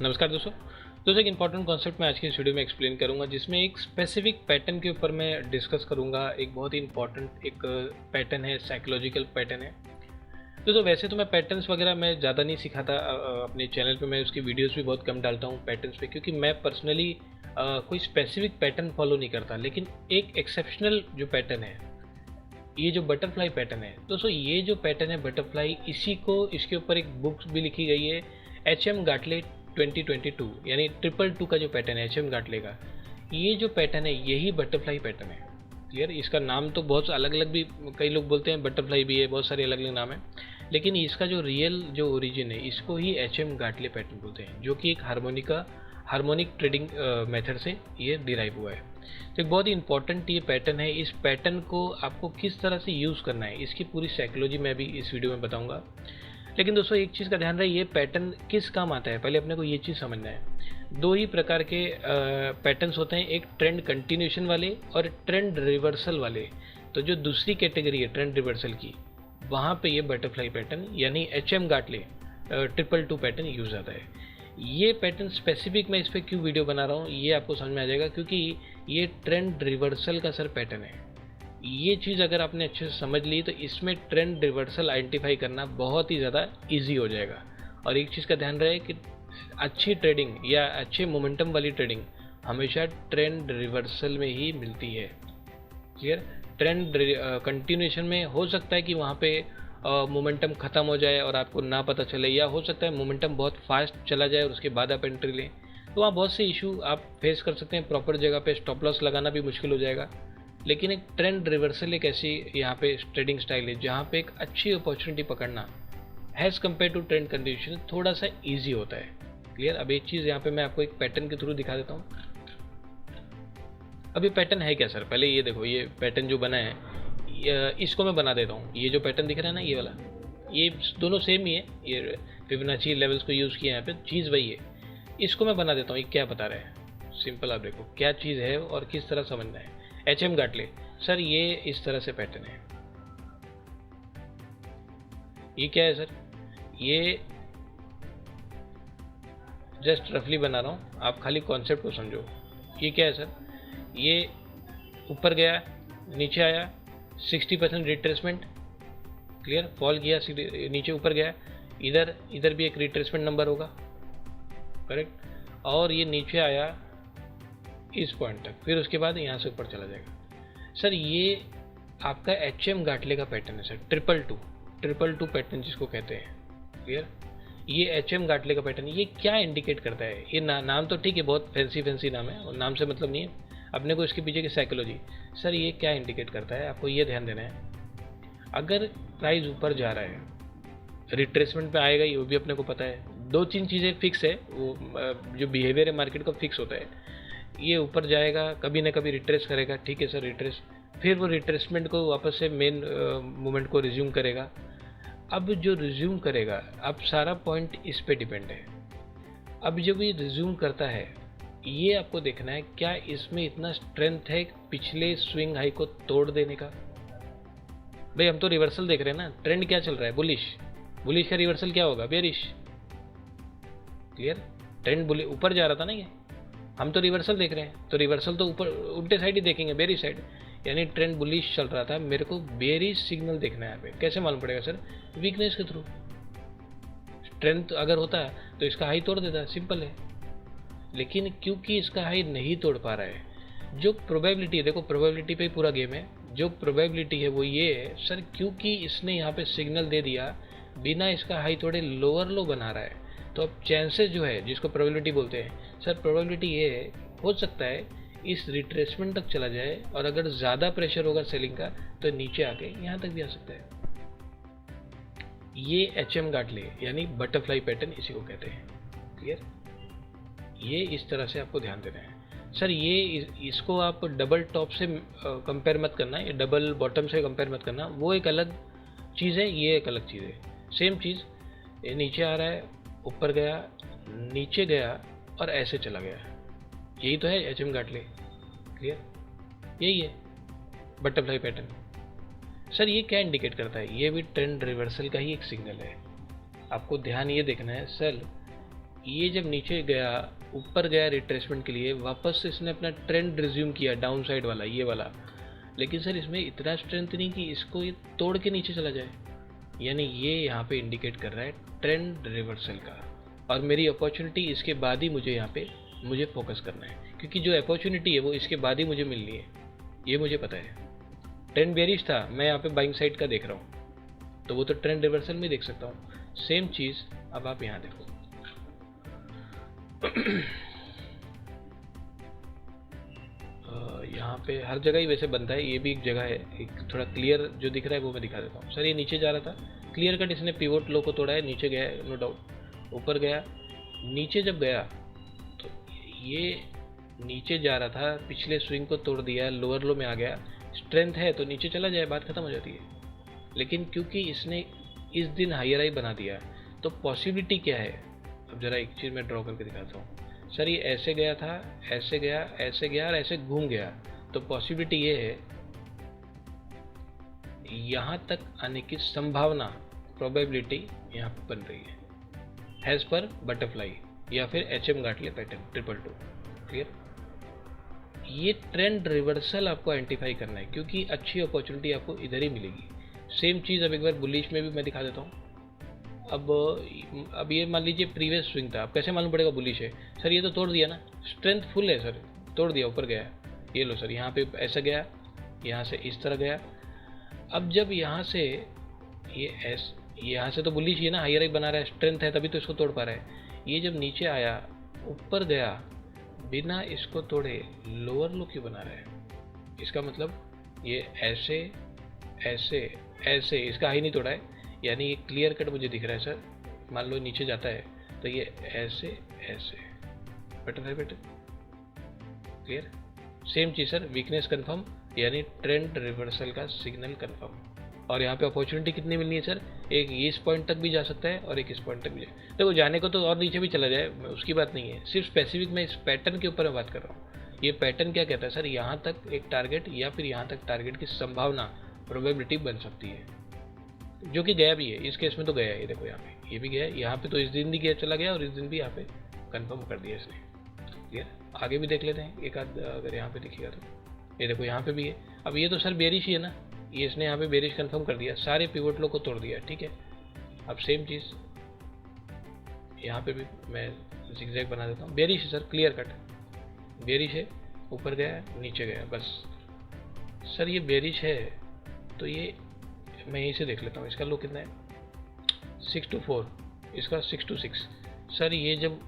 नमस्कार दोस्तों एक इंपॉर्टेंट कॉन्सेप्ट मैं आज की इस वीडियो में एक्सप्लेन करूंगा, जिसमें एक स्पेसिफिक पैटर्न के ऊपर मैं डिस्कस करूंगा। एक बहुत ही इंपॉर्टेंट एक पैटर्न है, साइकोलॉजिकल पैटर्न है। वैसे तो मैं पैटर्न्स वगैरह मैं ज़्यादा नहीं सिखाता अपने चैनल पे। मैं उसकी वीडियोस भी बहुत कम डालता हूँ पैटर्न्स पे, क्योंकि मैं पर्सनली कोई स्पेसिफिक पैटर्न फॉलो नहीं करता। लेकिन एक एक्सेप्शनल जो पैटर्न है, ये जो बटरफ्लाई पैटर्न है दोस्तों, ये जो पैटर्न है बटरफ्लाई, इसी को इसके ऊपर एक बुक भी लिखी गई है, एच.एम. गाटले 2022, यानी 222 का जो पैटर्न है एच.एम. गाटले का, ये जो पैटर्न है यही बटरफ्लाई पैटर्न है। क्लियर? इसका नाम तो बहुत अलग अलग भी, कई लोग बोलते हैं बटरफ्लाई भी है, बहुत सारे अलग अलग नाम है, लेकिन इसका जो रियल जो ओरिजिन है इसको ही एच.एम. गाटले पैटर्न बोलते हैं, जो कि एक हार्मोनिक ट्रेडिंग मेथड से ये डिराइव हुआ है। तो एक बहुत ही इंपॉर्टेंट ये पैटर्न है। इस पैटर्न को आपको किस तरह से यूज़ करना है, इसकी पूरी साइकोलॉजी मैं भी इस वीडियो में बताऊंगा। लेकिन दोस्तों एक चीज़ का ध्यान रहे, ये पैटर्न किस काम आता है, पहले अपने को ये चीज़ समझना है। दो ही प्रकार के पैटर्न्स होते हैं, एक ट्रेंड कंटिन्यूशन वाले और ट्रेंड रिवर्सल वाले। तो जो दूसरी कैटेगरी है ट्रेंड रिवर्सल की, वहाँ पे ये बटरफ्लाई पैटर्न यानी एच.एम. गाटले 222 पैटर्न यूज़ आता है। ये पैटर्न स्पेसिफिक मैं इस पर क्यों वीडियो बना रहा हूँ ये आपको समझ में आ जाएगा, क्योंकि ये ट्रेंड रिवर्सल का सर पैटर्न है। ये चीज़ अगर आपने अच्छे से समझ ली तो इसमें ट्रेंड रिवर्सल आइडेंटिफाई करना बहुत ही ज़्यादा इजी हो जाएगा। और एक चीज़ का ध्यान रहे कि अच्छी ट्रेडिंग या अच्छे मोमेंटम वाली ट्रेडिंग हमेशा ट्रेंड रिवर्सल में ही मिलती है। क्लियर? ट्रेंड कंटिन्यूएशन में हो सकता है कि वहाँ पे मोमेंटम ख़त्म हो जाए और आपको ना पता चले, या हो सकता है मोमेंटम बहुत फास्ट चला जाए और उसके बाद आप एंट्री लें। तो वहाँ बहुत से इशू आप फेस कर सकते हैं। प्रॉपर जगह पे स्टॉप लॉस लगाना भी मुश्किल हो जाएगा। लेकिन एक ट्रेंड रिवर्सल एक ऐसी यहाँ पे ट्रेडिंग स्टाइल है जहाँ पे एक अच्छी अपॉर्चुनिटी पकड़ना has compare to trend condition थोड़ा सा ईजी होता है। क्लियर? अब एक चीज़ यहाँ पे मैं आपको एक पैटर्न के थ्रू दिखा देता हूँ। अब ये पैटर्न है क्या सर? पहले ये देखो, ये पैटर्न जो बना है इसको मैं बना देता हूँ। ये जो पैटर्न दिख रहा है ना, ये वाला, ये दोनों सेम ही है। ये फिबोनाची लेवल्स को यूज़ किया है यहाँ पे, चीज़ वही है। इसको मैं बना देता हूँ। ये क्या बता रहे हैं? सिंपल, आप देखो क्या चीज़ है और किस तरह समझना है। एच.एम. गाटले सर, ये इस तरह से पैटर्न है। ये क्या है सर? ये जस्ट रफली बना रहा हूँ, आप खाली कॉन्सेप्ट को समझो। ये क्या है सर? ये ऊपर गया, नीचे आया, 60% रिट्रेसमेंट। क्लियर? फॉल किया, नीचे ऊपर गया, इधर भी एक रिट्रेसमेंट नंबर होगा, करेक्ट? और ये नीचे आया इस पॉइंट तक, फिर उसके बाद यहाँ से ऊपर चला जाएगा। सर ये आपका एच.एम. गाटले का पैटर्न है सर, 222 पैटर्न जिसको कहते हैं। क्लियर? ये एच.एम. गाटले का पैटर्न, ये क्या इंडिकेट करता है? ये नाम तो ठीक है, बहुत फैंसी नाम है और नाम से मतलब नहीं है, अपने को इसके पीछे की साइकोलॉजी। सर ये क्या इंडिकेट करता है, आपको ये ध्यान देना है। अगर प्राइस ऊपर जा रहा है, रिट्रेसमेंट पे आएगा ही, वो भी अपने को पता है। दो तीन चीज़ें फिक्स है, वो जो बिहेवियर है मार्केट का फिक्स होता है। ये ऊपर जाएगा, कभी ना कभी रिट्रेस करेगा, ठीक है सर, रिट्रेस, फिर वो रिट्रेसमेंट को वापस से मेन मूवमेंट को रिज्यूम करेगा। अब जो रिज्यूम करेगा, अब सारा पॉइंट इस पे डिपेंड है। अब जब ये रिज्यूम करता है, ये आपको देखना है क्या इसमें इतना स्ट्रेंथ है पिछले स्विंग हाई को तोड़ देने का। भाई हम तो रिवर्सल देख रहे हैं ना, ट्रेंड क्या चल रहा है? बुलिश का रिवर्सल क्या होगा? बेरिश। क्लियर? ट्रेंड ऊपर जा रहा था ना, ये हम तो रिवर्सल देख रहे हैं, तो रिवर्सल तो ऊपर उल्टे साइड ही देखेंगे, बेरिश साइड, यानी ट्रेंड बुलिश चल रहा था, मेरे को बेरिश सिग्नल देखना है। यहाँ पे कैसे मालूम पड़ेगा सर? वीकनेस के थ्रू। स्ट्रेंथ अगर होता तो इसका हाई तोड़ देता, सिंपल है। लेकिन क्योंकि इसका हाई नहीं तोड़ पा रहा है, जो प्रोबेबिलिटी है, देखो प्रोबेबिलिटी पे ही पूरा गेम है, जो प्रोबेबिलिटी है वो ये है सर, क्योंकि इसने यहाँ पे सिग्नल दे दिया बिना इसका हाई तोड़े, लोअर लो बना रहा है, तो अब चांसेस जो है जिसको प्रोबेबिलिटी बोलते हैं सर, प्रोबेबिलिटी ये है, हो सकता है इस रिट्रेसमेंट तक चला जाए, और अगर ज़्यादा प्रेशर होगा सेलिंग का तो नीचे आके यहाँ तक भी आ सकता है। ये एच.एम. गाटले यानी बटरफ्लाई पैटर्न इसी को कहते हैं। क्लियर? ये इस तरह से आपको ध्यान देना है सर। ये इसको आप डबल टॉप से कंपेयर मत करना, ये डबल बॉटम से कंपेयर मत करना, वो एक अलग चीज़ है, ये एक अलग चीज़ है। सेम चीज़, ये नीचे आ रहा है, ऊपर गया, नीचे गया और ऐसे चला गया, यही तो है एच.एम. गाटले। क्लियर? यही है बटरफ्लाई पैटर्न। सर ये क्या इंडिकेट करता है? ये भी ट्रेंड रिवर्सल का ही एक सिग्नल है। आपको ध्यान ये देखना है सर, ये जब नीचे गया, ऊपर गया रिट्रेसमेंट के लिए, वापस इसने अपना ट्रेंड रिज्यूम किया डाउन साइड वाला, ये वाला। लेकिन सर इसमें इतना स्ट्रेंथ नहीं कि इसको ये तोड़ के नीचे चला जाए, यानी ये यहाँ पे इंडिकेट कर रहा है ट्रेंड रिवर्सल का। और मेरी अपॉर्चुनिटी इसके बाद ही मुझे यहाँ पे मुझे फोकस करना है, क्योंकि जो अपॉर्चुनिटी है वो इसके बाद ही मुझे मिलनी है, ये मुझे पता है। ट्रेंड बेरिश था, मैं यहाँ पे बाइंग साइड का देख रहा हूँ, तो वो तो ट्रेंड रिवर्सल में देख सकता हूँ। सेम चीज़ अब आप यहाँ देखो। यहाँ पे हर जगह ही वैसे बनता है, ये भी एक जगह है, एक थोड़ा क्लियर जो दिख रहा है वो मैं दिखा देता हूँ। सर ये नीचे जा रहा था, क्लियर कट इसने पिवोट लो को तोड़ा है, नीचे गया है नो डाउट, ऊपर गया, नीचे जब गया तो ये नीचे जा रहा था, पिछले स्विंग को तोड़ दिया, लोअर लो में आ गया, स्ट्रेंथ है तो नीचे चला जाए, बात खत्म हो जाती है। लेकिन क्योंकि इसने इस दिन हायर हाई बना दिया, तो पॉसिबिलिटी क्या है, अब ज़रा एक चीज़ मैं ड्रॉ करके दिखाता हूँ। सर ये ऐसे गया था, ऐसे गया, ऐसे गया और ऐसे घूम गया, तो पॉसिबिलिटी ये है यहाँ तक आने की संभावना, प्रोबेबिलिटी यहाँ पर बन रही है हैज़ पर बटरफ्लाई या फिर HM गाटले पैटर्न 222। क्लियर? ये ट्रेंड रिवर्सल आपको आइडेंटिफाई करना है, क्योंकि अच्छी अपॉर्चुनिटी आपको इधर ही मिलेगी। सेम चीज़ अब एक बार बुलिश में भी मैं दिखा देता हूँ। अब ये मान लीजिए प्रीवियस स्विंग था, अब कैसे मालूम पड़ेगा बुलिश है? सर ये तो तोड़ दिया ना, स्ट्रेंथ फुल है सर, तोड़ दिया, ऊपर गया, ये लो सर, यहाँ पे ऐसा गया, यहाँ से इस तरह गया। अब जब यहाँ से ये यहाँ से तो बुलिश ही है ना, हायर हाई बना रहा है, स्ट्रेंथ है तभी तो इसको तोड़ पा रहा है। ये जब नीचे आया, ऊपर गया, बिना इसको तोड़े लोअर लो क्यों बना रहा है? इसका मतलब ये ऐसे ऐसे ऐसे, इसका हाई नहीं तोड़ा है, यानी ये क्लियर कट मुझे दिख रहा है सर। मान लो नीचे जाता है तो ये ऐसे ऐसे पैटर्न है, पैटर्न क्लियर। सेम चीज़ सर, वीकनेस कंफर्म, यानी ट्रेंड रिवर्सल का सिग्नल कंफर्म। और यहाँ पे अपॉर्चुनिटी कितनी मिलनी है सर? एक इस पॉइंट तक भी जा सकता है और एक इस पॉइंट तक भी जाए। देखो जाने को तो और नीचे भी चला जाए, उसकी बात नहीं है, सिर्फ स्पेसिफिक मैं इस पैटर्न के ऊपर बात कर रहा हूँ। ये पैटर्न क्या कहता है सर? यहाँ तक एक टारगेट या फिर यहाँ तक टारगेट की संभावना, प्रोबेबिलिटी बन सकती है, जो कि गया भी है। इस केस में तो गया है, ये देखो यहाँ पे ये भी गया, यहाँ पे तो इस दिन भी गया, चला गया, और इस दिन भी यहाँ पे कंफर्म कर दिया इसने। क्लियर? आगे भी देख लेते हैं एक आध, अगर यहाँ पे दिखेगा तो ये देखो यहाँ पे भी है। अब ये तो सर बेरिश ही है ना, ये इसने यहाँ पे बेरिश कंफर्म कर दिया, सारे पिवट लो को तोड़ दिया, ठीक है। अब सेम चीज़ यहाँ पे भी मैं ज़िगज़ैग बना देता हूँ, बेरिश है सर, क्लियर कट बेरिश है, ऊपर गया नीचे गया, बस। सर ये बेरिश है तो ये मैं यहीं से देख लेता हूँ, इसका लो कितना है, 6 to 4, इसका 6 to 6। सर ये जब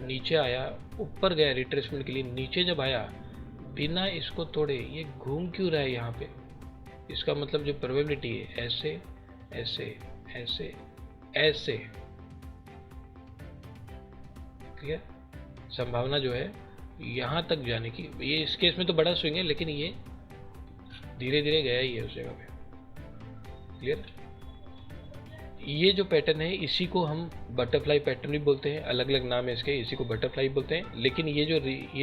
नीचे आया, ऊपर गया रिट्रेसमेंट के लिए, नीचे जब आया बिना इसको तोड़े ये घूम क्यों रहा है यहाँ पे? इसका मतलब जो प्रोबेबिलिटी है ऐसे ऐसे ऐसे ऐसे, क्लियर, संभावना जो है यहाँ तक जाने की। ये इस केस में तो बड़ा स्विंग है, लेकिन ये धीरे धीरे गया ही है उस जगह पे। क्लियर? ये जो पैटर्न है इसी को हम बटरफ्लाई पैटर्न भी बोलते हैं, अलग अलग नाम है इसके, इसी को बटरफ्लाई बोलते हैं। लेकिन ये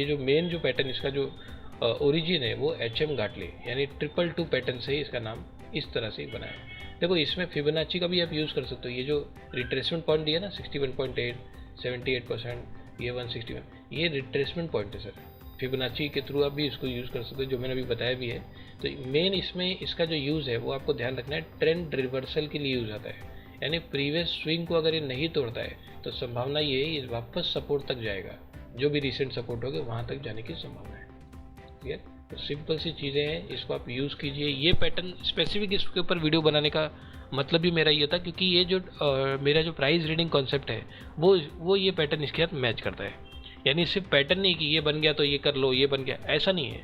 जो मेन जो पैटर्न, इसका जो ओरिजिन है वो HM गाटले यानी 222 पैटर्न से ही इसका नाम इस तरह से ही बना है। देखो इसमें फिबोनाची का भी आप यूज़ कर सकते हो। ये जो रिट्रेसमेंट पॉइंट दिया ना 61.8, 78%, ये 161, ये रिट्रेसमेंट पॉइंट है सर। फिबोनाची के थ्रू आप भी इसको यूज़ कर सकते हो, जो मैंने अभी बताया भी है। तो मेन इसमें इसका जो यूज़ है वो आपको ध्यान रखना है, ट्रेंड रिवर्सल के लिए यूज़ आता है। यानी प्रीवियस स्विंग को अगर ये नहीं तोड़ता है तो संभावना ये है ये वापस सपोर्ट तक जाएगा, जो भी रिसेंट सपोर्ट होगा वहाँ तक जाने की संभावना है। क्लियर? तो सिंपल सी चीज़ें हैं, इसको आप यूज़ कीजिए। ये पैटर्न स्पेसिफिक इसके ऊपर वीडियो बनाने का मतलब भी मेरा ये था, क्योंकि ये जो मेरा जो प्राइस रीडिंग कॉन्सेप्ट है वो ये पैटर्न इसके साथ मैच करता है। यानी सिर्फ पैटर्न नहीं कि ये बन गया तो ये कर लो, ये बन गया, ऐसा नहीं है।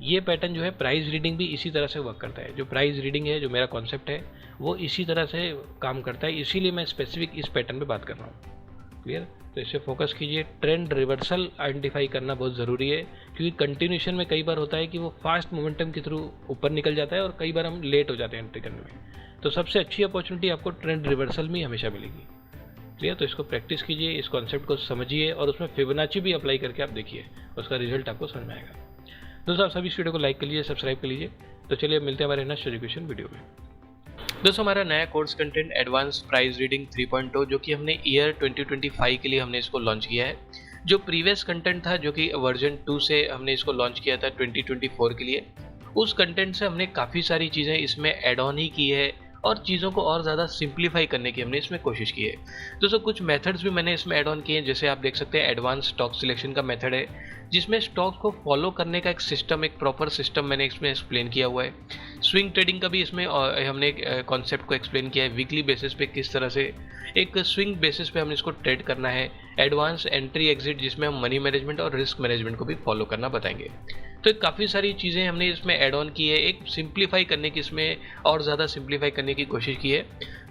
ये पैटर्न जो है प्राइस रीडिंग भी इसी तरह से वर्क करता है। जो प्राइस रीडिंग है, जो मेरा कॉन्सेप्ट है, वो इसी तरह से काम करता है, इसीलिए मैं स्पेसिफिक इस पैटर्न पे बात कर रहा हूँ। क्लियर? तो इसे फोकस कीजिए। ट्रेंड रिवर्सल आइडेंटिफाई करना बहुत ज़रूरी है, क्योंकि कंटिन्यूशन में कई बार होता है कि वो फास्ट मोमेंटम के थ्रू ऊपर निकल जाता है और कई बार हम लेट हो जाते हैं एंट्री करने में। तो सबसे अच्छी अपॉर्चुनिटी आपको ट्रेंड रिवर्सल में हमेशा मिलेगी। क्लियर? तो इसको प्रैक्टिस कीजिए, इस कॉन्सेप्ट को समझिए और उसमें फिबोनाची भी अप्लाई करके आप देखिए, उसका रिजल्ट आपको समझ में आएगा। दोस्तों आप सभी इस वीडियो को लाइक कर लीजिए, सब्सक्राइब कर लीजिए। तो चलिए मिलते हैं हमारे नेक्स्ट एजुकेशन वीडियो में। दोस्तों हमारा नया course content advance price reading 3.0 जो कि हमने ईयर 2025 के लिए हमने इसको लॉन्च किया है। जो प्रीवियस कंटेंट था जो कि वर्जन 2 से हमने इसको लॉन्च किया था 2024 के लिए, उस कंटेंट से हमने काफ़ी सारी चीज़ें इसमें ऐड ऑन ही की है और चीज़ों को और ज़्यादा सिंप्लीफाई करने की हमने इसमें कोशिश की है। दोस्तों कुछ मेथड्स भी मैंने इसमें ऐड ऑन किए हैं, जैसे आप देख सकते हैं एडवांस स्टॉक सिलेक्शन का मेथड है, जिसमें स्टॉक को फॉलो करने का एक सिस्टम, एक प्रॉपर सिस्टम मैंने इसमें एक्सप्लेन किया हुआ है। स्विंग ट्रेडिंग का भी इसमें हमने एक कॉन्सेप्ट को एक्सप्लेन किया है, वीकली बेसिस पे किस तरह से एक स्विंग बेसिस पे हमने इसको ट्रेड करना है। एडवांस एंट्री एग्जिट जिसमें हम मनी मैनेजमेंट और रिस्क मैनेजमेंट को भी फॉलो करना बताएंगे। तो काफ़ी सारी चीज़ें हमने इसमें ऐड ऑन की है, एक सिंप्लीफाई करने की, इसमें और ज़्यादा सिंप्लीफाई करने की कोशिश की है।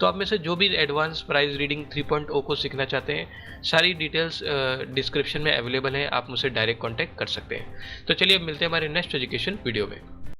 तो आप में से जो भी एडवांस प्राइस रीडिंग 3.0 को सीखना चाहते हैं, सारी डिटेल्स डिस्क्रिप्शन में अवेलेबल हैं, आप मुझसे डायरेक्ट कॉन्टैक्ट कर सकते हैं। तो चलिए अब मिलते हैं हमारे नेक्स्ट एजुकेशन वीडियो में।